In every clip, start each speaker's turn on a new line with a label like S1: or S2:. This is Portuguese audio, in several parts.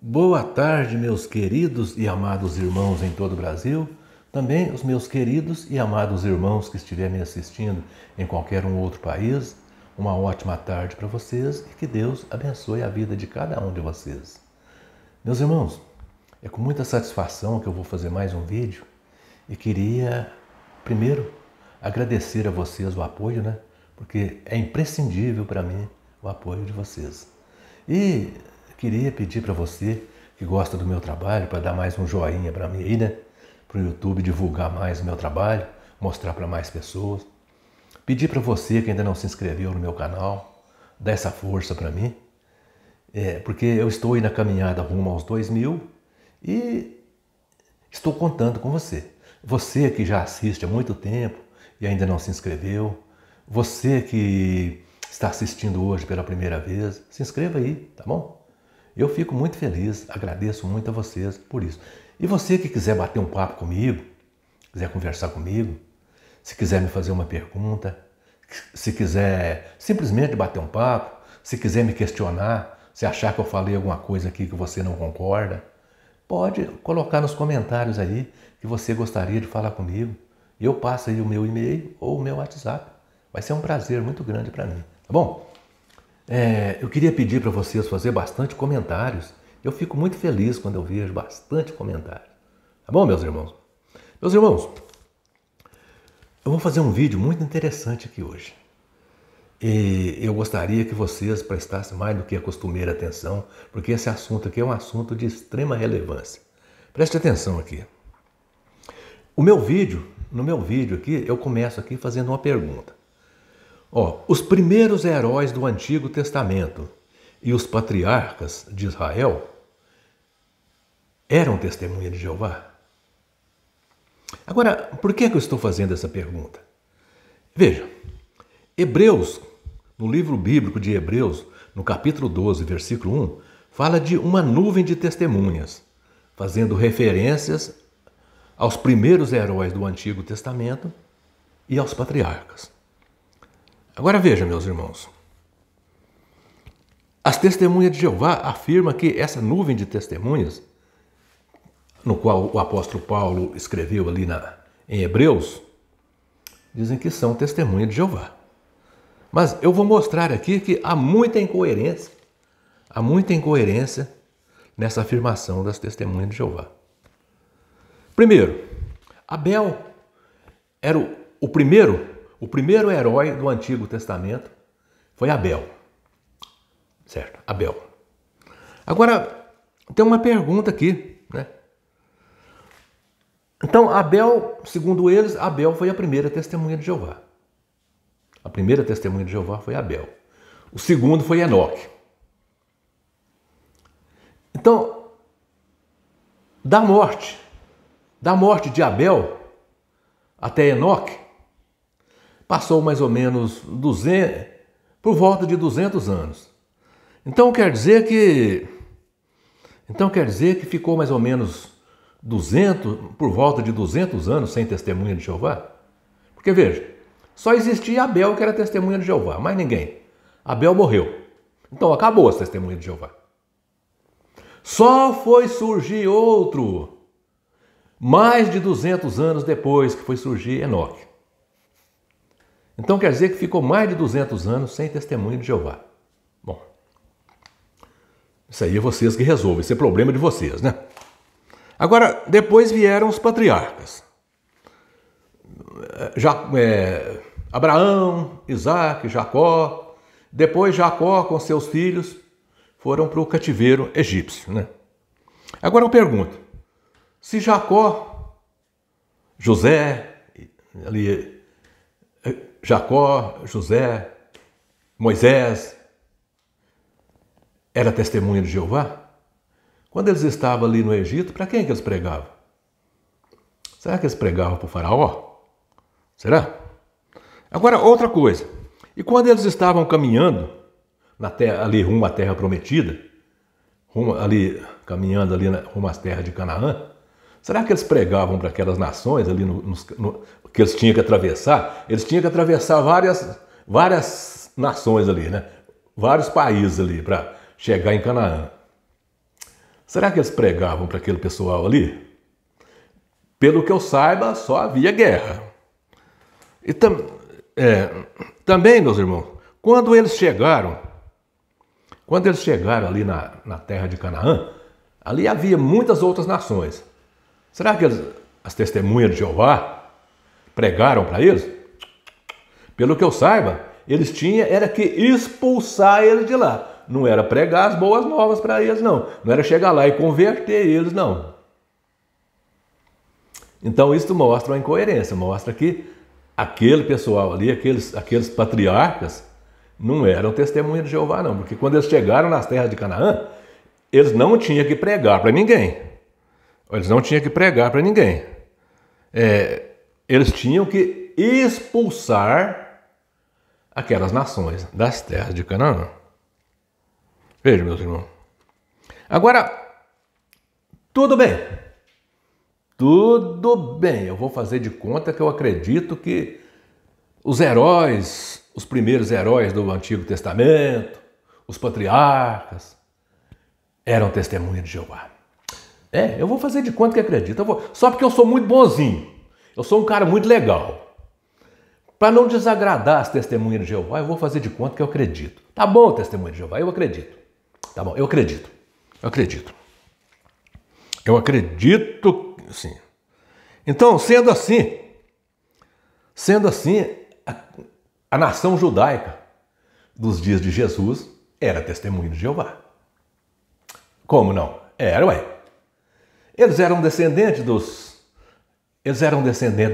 S1: Boa tarde, meus queridos e amados irmãos em todo o Brasil, também os meus queridos e amados irmãos que estiverem me assistindo em qualquer um outro país. Uma ótima tarde para vocês e que Deus abençoe a vida de cada um de vocês. Meus irmãos, é com muita satisfação que eu vou fazer mais um vídeo e queria, primeiro, agradecer a vocês o apoio, Porque é imprescindível para mim o apoio de vocês. E queria pedir para você que gosta do meu trabalho, para dar mais um joinha para mim aí, Para o YouTube divulgar mais o meu trabalho, mostrar para mais pessoas. Pedir para você que ainda não se inscreveu no meu canal, dar essa força para mim, porque eu estou aí na caminhada rumo aos 2000 e estou contando com você. Você que já assiste há muito tempo e ainda não se inscreveu, você que está assistindo hoje pela primeira vez, se inscreva aí, tá bom? Eu fico muito feliz, agradeço muito a vocês por isso. E você que quiser bater um papo comigo, quiser conversar comigo, se quiser me fazer uma pergunta, se quiser simplesmente bater um papo, se quiser me questionar, se achar que eu falei alguma coisa aqui que você não concorda, pode colocar nos comentários aí que você gostaria de falar comigo. E eu passo aí o meu e-mail ou o meu WhatsApp. Vai ser um prazer muito grande para mim, tá bom? Eu queria pedir para vocês fazer bastante comentários. Eu fico muito feliz quando eu vejo bastante comentário. Tá bom, meus irmãos? Meus irmãos, eu vou fazer um vídeo muito interessante aqui hoje. E eu gostaria que vocês prestassem mais do que a costumeira atenção, porque esse assunto aqui é um assunto de extrema relevância. Preste atenção aqui. No meu vídeo aqui, eu começo aqui fazendo uma pergunta. Os primeiros heróis do Antigo Testamento e os patriarcas de Israel eram testemunha de Jeová? Agora, por que eu estou fazendo essa pergunta? Veja, Hebreus, no livro bíblico de Hebreus, no capítulo 12, versículo 1, fala de uma nuvem de testemunhas, fazendo referências aos primeiros heróis do Antigo Testamento e aos patriarcas. Agora veja, meus irmãos, as testemunhas de Jeová afirmam que essa nuvem de testemunhas, no qual o apóstolo Paulo escreveu ali em Hebreus, dizem que são testemunhas de Jeová. Mas eu vou mostrar aqui que há muita incoerência nessa afirmação das testemunhas de Jeová. Primeiro, Abel era o primeiro herói do Antigo Testamento, foi Abel. Certo, Abel. Agora, tem uma pergunta aqui, Então, Abel, segundo eles, Abel foi a primeira testemunha de Jeová. A primeira testemunha de Jeová foi Abel. O segundo foi Enoque. Então, da morte de Abel até Enoque, passou mais ou menos por volta de 200 anos. Então quer dizer que ficou mais ou menos por volta de 200 anos sem testemunha de Jeová? Porque veja, só existia Abel que era testemunha de Jeová, mais ninguém. Abel morreu. Então acabou a testemunha de Jeová. Só foi surgir outro mais de 200 anos depois que foi surgir Enoque. Então quer dizer que ficou mais de 200 anos sem testemunho de Jeová. Bom, isso aí é vocês que resolvem, esse é problema de vocês, Agora, depois vieram os patriarcas. Abraão, Isaac, Jacó. Depois Jacó com seus filhos foram para o cativeiro egípcio, Agora eu pergunto, se Jacó, José, Moisés, era testemunha de Jeová? Quando eles estavam ali no Egito, para quem que eles pregavam? Será que eles pregavam para o faraó? Será? Agora, outra coisa. E quando eles estavam caminhando ali rumo à terra prometida, caminhando ali rumo às terras de Canaã, será que eles pregavam para aquelas nações ali que eles tinham que atravessar? Eles tinham que atravessar várias nações ali, vários países ali para chegar em Canaã. Será que eles pregavam para aquele pessoal ali? Pelo que eu saiba, só havia guerra. E também, meus irmãos, quando eles chegaram ali na terra de Canaã, ali havia muitas outras nações. Será que as testemunhas de Jeová pregaram para eles? Pelo que eu saiba, eles tinham era que expulsar eles de lá. Não era pregar as boas novas para eles, não. Não era chegar lá e converter eles, não. Então isso mostra uma incoerência, mostra que aquele pessoal ali, aqueles patriarcas, não eram testemunhas de Jeová, não. Porque quando eles chegaram nas terras de Canaã, eles não tinham que pregar para ninguém. Eles não tinham que pregar para ninguém. Eles tinham que expulsar aquelas nações das terras de Canaã. Veja, meus irmãos. Agora, tudo bem. Tudo bem. Eu vou fazer de conta que eu acredito que os heróis, os primeiros heróis do Antigo Testamento, os patriarcas, eram testemunhas de Jeová. Eu vou fazer de conta que acredito. Só porque eu sou muito bonzinho. Eu sou um cara muito legal. Para não desagradar as testemunhas de Jeová, eu vou fazer de conta que eu acredito. Tá bom, testemunha de Jeová, eu acredito. Tá bom, eu acredito. Eu acredito. Eu acredito, sim. Então, sendo assim, a nação judaica dos dias de Jesus era testemunha de Jeová. Como não? Era, ué. Eles eram descendentes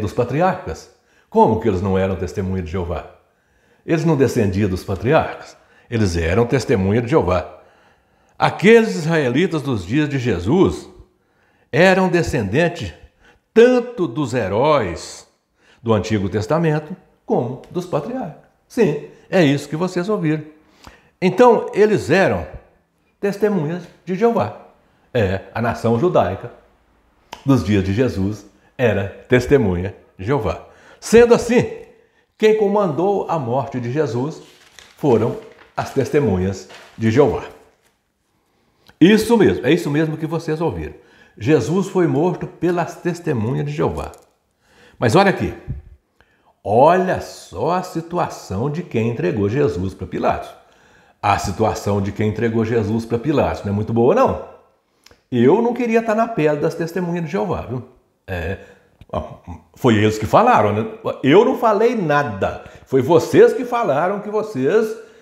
S1: dos patriarcas. Como que eles não eram testemunha de Jeová? Eles não descendiam dos patriarcas. Eles eram testemunha de Jeová. Aqueles israelitas dos dias de Jesus eram descendentes tanto dos heróis do Antigo Testamento como dos patriarcas. Sim, é isso que vocês ouviram. Então, eles eram testemunhas de Jeová. A nação judaica dos dias de Jesus era testemunha de Jeová. Sendo assim, quem comandou a morte de Jesus foram as testemunhas de Jeová. Isso mesmo, é isso mesmo que vocês ouviram. Jesus foi morto pelas testemunhas de Jeová. Mas olha aqui, olha só a situação de quem entregou Jesus para Pilatos. A situação de quem entregou Jesus para Pilatos não é muito boa, não. Eu não queria estar na pele das testemunhas de Jeová, viu? Foi eles que falaram, né? Eu não falei nada. Foi vocês que falaram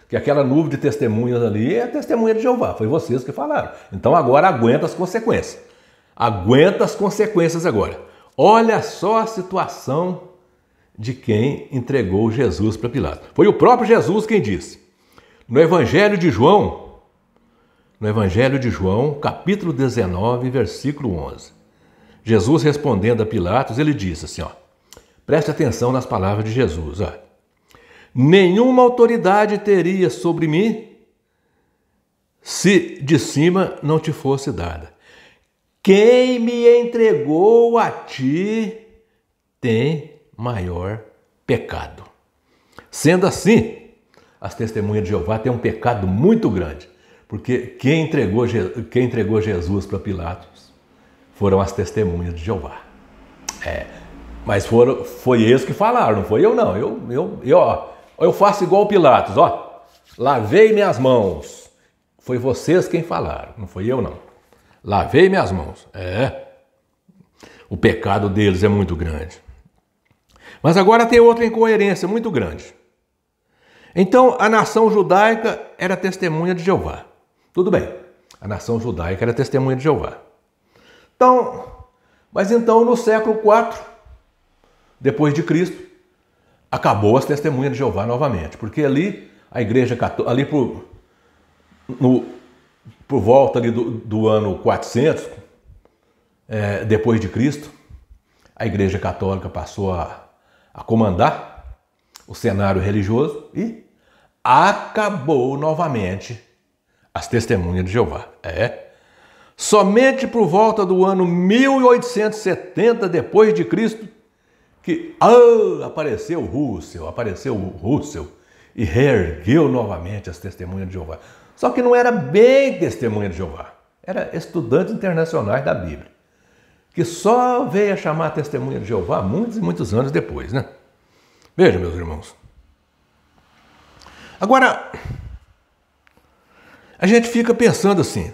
S1: que aquela nuvem de testemunhas ali é a testemunha de Jeová. Foi vocês que falaram. Então agora aguenta as consequências. Aguenta as consequências agora. Olha só a situação de quem entregou Jesus para Pilatos. Foi o próprio Jesus quem disse. No Evangelho de João, capítulo 19, versículo 11. Jesus respondendo a Pilatos, ele disse assim, preste atenção nas palavras de Jesus, nenhuma autoridade teria sobre mim se de cima não te fosse dada. Quem me entregou a ti tem maior pecado. Sendo assim, as testemunhas de Jeová têm um pecado muito grande, porque quem entregou Jesus para Pilatos foram as testemunhas de Jeová. Mas foi eles que falaram, não foi eu não. Eu faço igual Pilatos, lavei minhas mãos. Foi vocês quem falaram, não foi eu não. Lavei minhas mãos. O pecado deles é muito grande. Mas agora tem outra incoerência muito grande. Então, a nação judaica era testemunha de Jeová. Tudo bem, a nação judaica era testemunha de Jeová. Mas então, no século IV, depois de Cristo, acabou as testemunhas de Jeová novamente. Porque ali, a igreja católica, ali por volta ali do ano 400, depois de Cristo, a Igreja Católica passou a comandar o cenário religioso e acabou novamente as testemunhas de Jeová. Somente por volta do ano 1870 depois de Cristo que apareceu Russell e reergueu novamente as testemunhas de Jeová. Só que não era bem testemunha de Jeová. Era estudantes internacionais da Bíblia, que só veio a chamar a testemunha de Jeová muitos e muitos anos depois, né? Veja, meus irmãos. Agora, a gente fica pensando assim,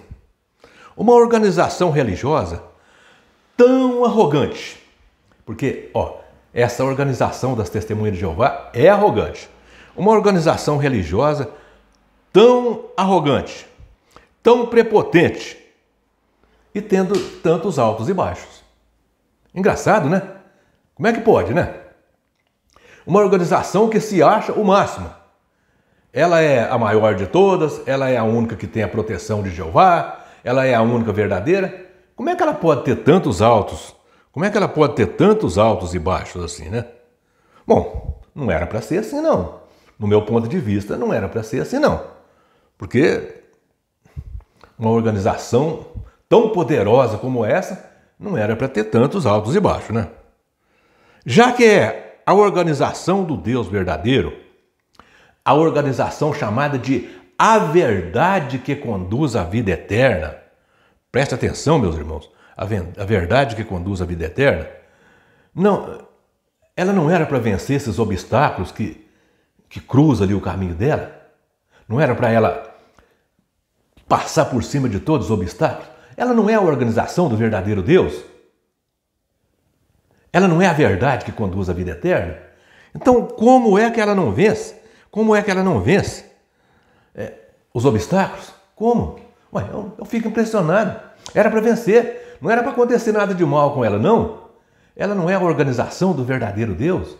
S1: uma organização religiosa tão arrogante, porque, essa organização das testemunhas de Jeová é arrogante. Uma organização religiosa tão arrogante, tão prepotente e tendo tantos altos e baixos. Engraçado, né? Como é que pode, né? Uma organização que se acha o máximo. Ela é a maior de todas, ela é a única que tem a proteção de Jeová, ela é a única verdadeira. Como é que ela pode ter tantos altos? Como é que ela pode ter tantos altos e baixos assim, né? Bom, não era para ser assim, não. No meu ponto de vista, não era para ser assim, não. Porque uma organização tão poderosa como essa não era para ter tantos altos e baixos, né? Já que é a organização do Deus verdadeiro, a organização chamada de a verdade que conduz à vida eterna, preste atenção, meus irmãos, a verdade que conduz à vida eterna, não, ela não era para vencer esses obstáculos que cruzam ali o caminho dela, não era para ela passar por cima de todos os obstáculos, ela não é a organização do verdadeiro Deus, ela não é a verdade que conduz à vida eterna. Então, como é que ela não vence? Como é que ela não vence os obstáculos? Como? Ué, eu fico impressionado. Era para vencer. Não era para acontecer nada de mal com ela, não. Ela não é a organização do verdadeiro Deus.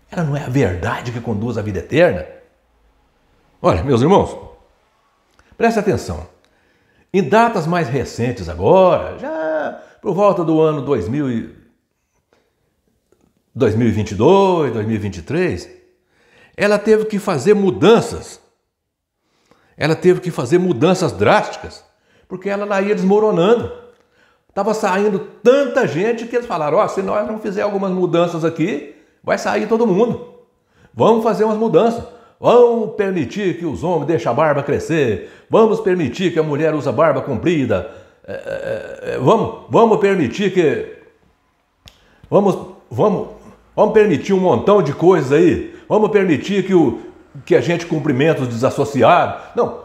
S1: Ela não é a verdade que conduz à vida eterna. Olha, meus irmãos, preste atenção. Em datas mais recentes agora, já por volta do ano 2022, 2023, ela teve que fazer mudanças. Ela teve que fazer mudanças drásticas, porque ela lá ia desmoronando. Estava saindo tanta gente que eles falaram, se nós não fizer algumas mudanças aqui, vai sair todo mundo. Vamos fazer umas mudanças. Vamos permitir que os homens deixem a barba crescer. Vamos permitir que a mulher use a barba comprida. Vamos permitir que... Vamos permitir um montão de coisas aí. Vamos permitir que a gente cumprimente os desassociados. Não,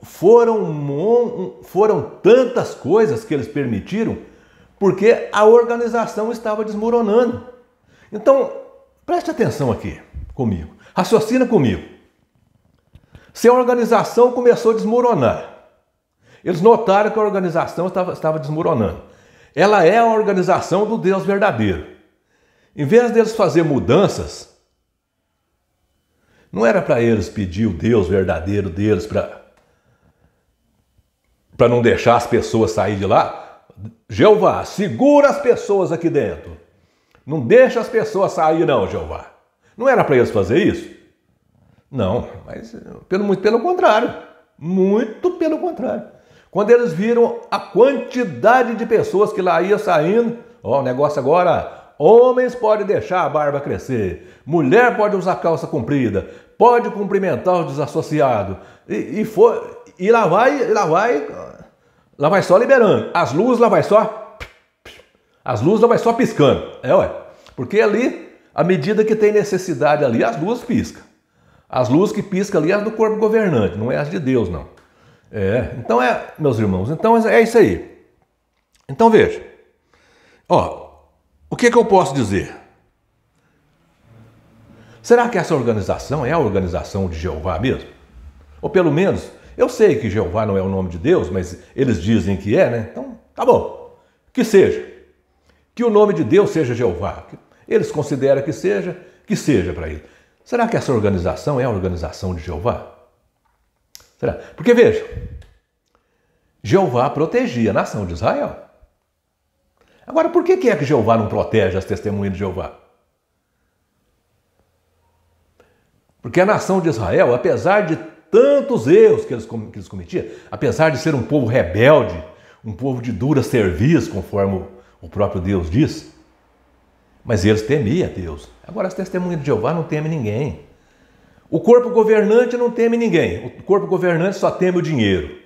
S1: foram tantas coisas que eles permitiram porque a organização estava desmoronando. Então, preste atenção aqui comigo. Raciocina comigo. Se a organização começou a desmoronar, eles notaram que a organização estava desmoronando. Ela é a organização do Deus verdadeiro. Em vez deles fazer mudanças, não era para eles pedir o Deus verdadeiro deles para não deixar as pessoas sair de lá. Jeová, segura as pessoas aqui dentro. Não deixa as pessoas sair não, Jeová. Não era para eles fazer isso? Não, mas muito pelo contrário. Muito pelo contrário. Quando eles viram a quantidade de pessoas que lá ia saindo, o negócio agora, homens podem deixar a barba crescer, mulher pode usar calça comprida, pode cumprimentar os desassociados, e lá vai só liberando. As luzes lá vai só piscando. Porque ali, à medida que tem necessidade ali, as luzes piscam. As luzes que piscam ali é as do corpo governante, não é as de Deus, não. Então meus irmãos, então é isso aí. Então veja, o que eu posso dizer? Será que essa organização é a organização de Jeová mesmo? Ou pelo menos, eu sei que Jeová não é o nome de Deus, mas eles dizem que é, né? Então, tá bom, que seja. Que o nome de Deus seja Jeová. Eles consideram que seja para ele. Será que essa organização é a organização de Jeová? Será? Porque veja, Jeová protegia a nação de Israel. Agora, por que é que Jeová não protege as testemunhas de Jeová? Porque a nação de Israel, apesar de tantos erros que eles cometiam, apesar de ser um povo rebelde, um povo de dura serviço, conforme o próprio Deus diz, mas eles temiam a Deus. Agora, as testemunhas de Jeová não temem ninguém. O corpo governante não teme ninguém. O corpo governante só teme o dinheiro.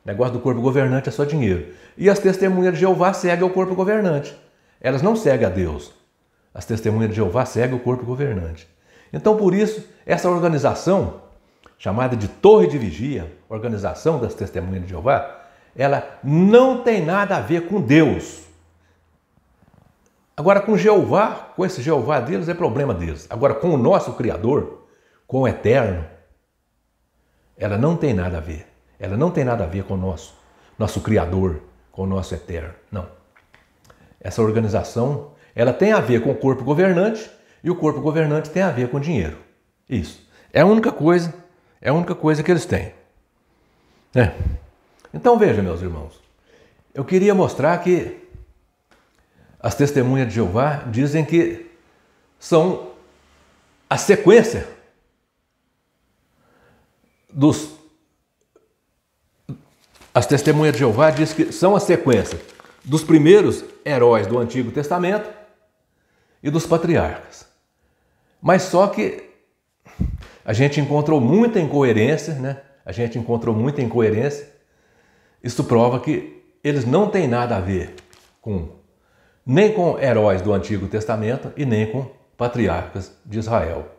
S1: negócio do corpo governante é só dinheiro. E as testemunhas de Jeová seguem o corpo governante. Elas não seguem a Deus. As testemunhas de Jeová seguem o corpo governante. Então, por isso, essa organização, chamada de Torre de Vigia, Organização das Testemunhas de Jeová, ela não tem nada a ver com Deus. Agora, com Jeová, com esse Jeová deles, é problema deles. Agora, com o nosso Criador, com o Eterno, ela não tem nada a ver. Ela não tem nada a ver com o nosso Criador, com o nosso Eterno. Não. Essa organização, ela tem a ver com o corpo governante e o corpo governante tem a ver com dinheiro. Isso. É a única coisa que eles têm. Então veja, meus irmãos, eu queria mostrar que as testemunhas de Jeová dizem que são a sequência As testemunhas de Jeová dizem que são a sequência dos primeiros heróis do Antigo Testamento e dos patriarcas. Mas só que a gente encontrou muita incoerência, né? A gente encontrou muita incoerência. Isso prova que eles não têm nada a ver nem com heróis do Antigo Testamento e nem com patriarcas de Israel.